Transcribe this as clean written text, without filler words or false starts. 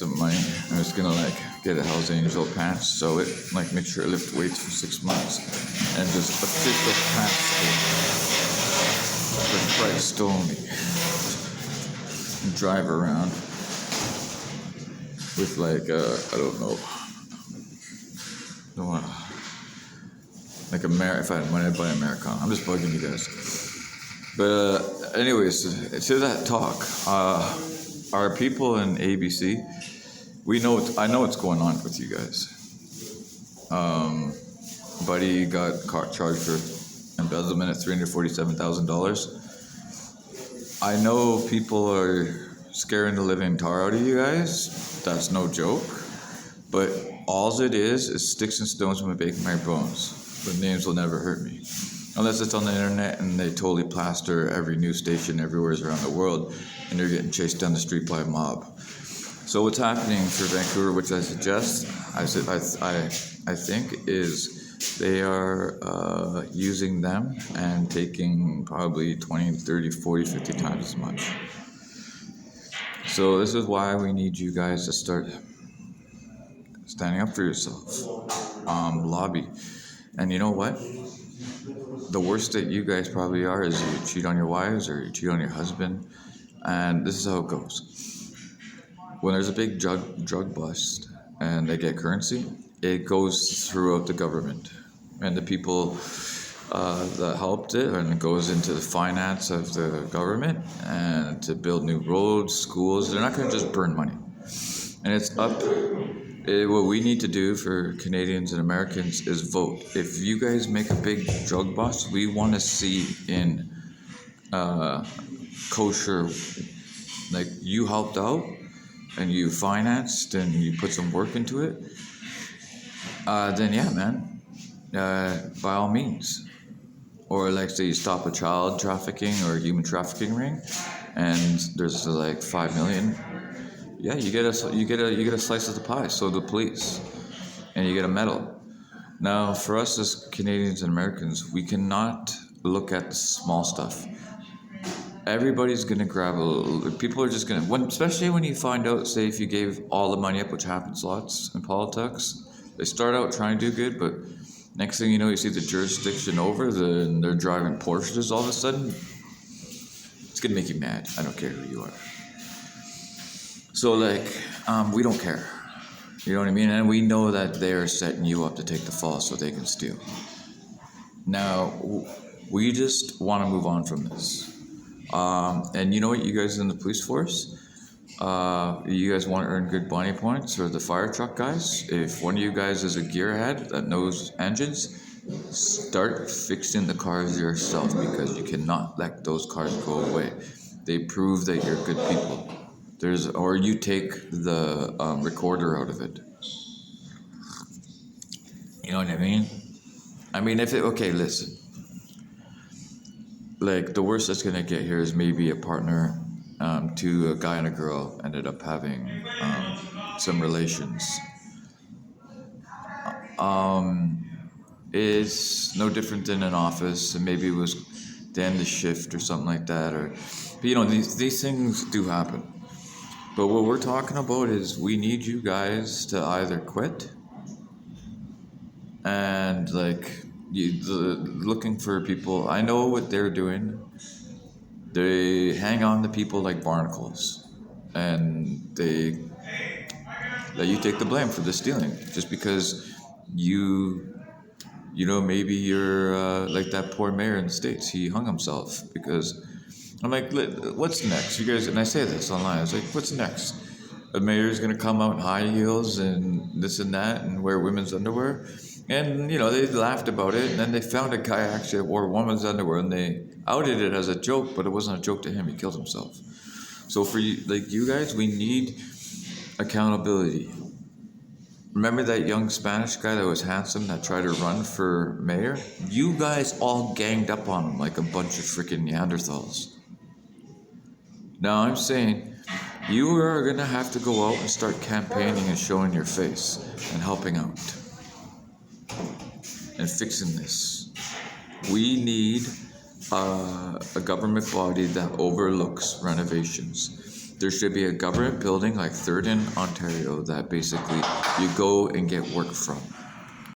some money. I was gonna like get a Hell's Angel pants, sew it, like make sure I lift weights for 6 months, and just official pants for Christ only. And drive around with like I don't know, like if I had money I'd buy Americana. I'm just bugging you guys. But anyways, to that talk, our people in ABC, I know what's going on with you guys. Buddy got charged for embezzlement at $347,000. I know people are scaring the living tar out of you guys. That's no joke. But all it is sticks and stones when we break my bones. But names will never hurt me. Unless it's on the internet and they totally plaster every news station everywhere around the world and they're getting chased down the street by a mob. So what's happening for Vancouver, which I suggest, I think, is they are using them and taking probably 20, 30, 40, 50 times as much. So this is why we need you guys to start standing up for yourself. Lobby. And you know what? The worst that you guys probably are is you cheat on your wives or you cheat on your husband. And this is how it goes. When there's a big drug bust and they get currency, it goes throughout the government. And the people that helped it, and it goes into the finance of the government and to build new roads, schools. They're not going to just burn money. And it's up. What we need to do for Canadians and Americans is vote. If you guys make a big drug bust, we want to see in kosher, like you helped out and you financed and you put some work into it, then yeah, man, by all means. Or like say you stop a child trafficking or human trafficking ring and there's like 5 million. Yeah, you get a slice of the pie. So the police, and you get a medal. Now, for us as Canadians and Americans, we cannot look at the small stuff. Everybody's gonna grab a little. People are just gonna, especially when you find out, say, if you gave all the money up, which happens lots in politics, they start out trying to do good, but next thing you know, you see the jurisdiction over, and they're driving Porsches all of a sudden. It's gonna make you mad. I don't care who you are. So like, we don't care. You know what I mean? And we know that they're setting you up to take the fall so they can steal. Now, we just want to move on from this. And you know what, you guys in the police force, you guys want to earn good bounty points, or the fire truck guys, if one of you guys is a gearhead that knows engines, start fixing the cars yourself, because you cannot let those cars go away. They prove that you're good people. Or you take the recorder out of it. You know what I mean? I mean, okay, listen. Like, the worst that's gonna get here is maybe a partner to a guy and a girl ended up having some relations. It's no different than an office, and maybe it was the end of shift or something like that. But you know, these things do happen. But what we're talking about is we need you guys to either quit and like looking for people. I know what they're doing. They hang on to people like barnacles, and they let you take the blame for the stealing just because you know, maybe you're like that poor mayor in the States. He hung himself because I'm like, what's next? You guys, and I say this online, I was like, what's next? A mayor's gonna come out in high heels and this and that and wear women's underwear? And, you know, they laughed about it, and then they found a guy actually that wore women's underwear, and they outed it as a joke, but it wasn't a joke to him, he killed himself. So for you, like you guys, we need accountability. Remember that young Spanish guy that was handsome that tried to run for mayor? You guys all ganged up on him like a bunch of freaking Neanderthals. Now I'm saying, you are gonna have to go out and start campaigning and showing your face and helping out and fixing this. We need a government body that overlooks renovations. There should be a government building like Third in Ontario that basically you go and get work from.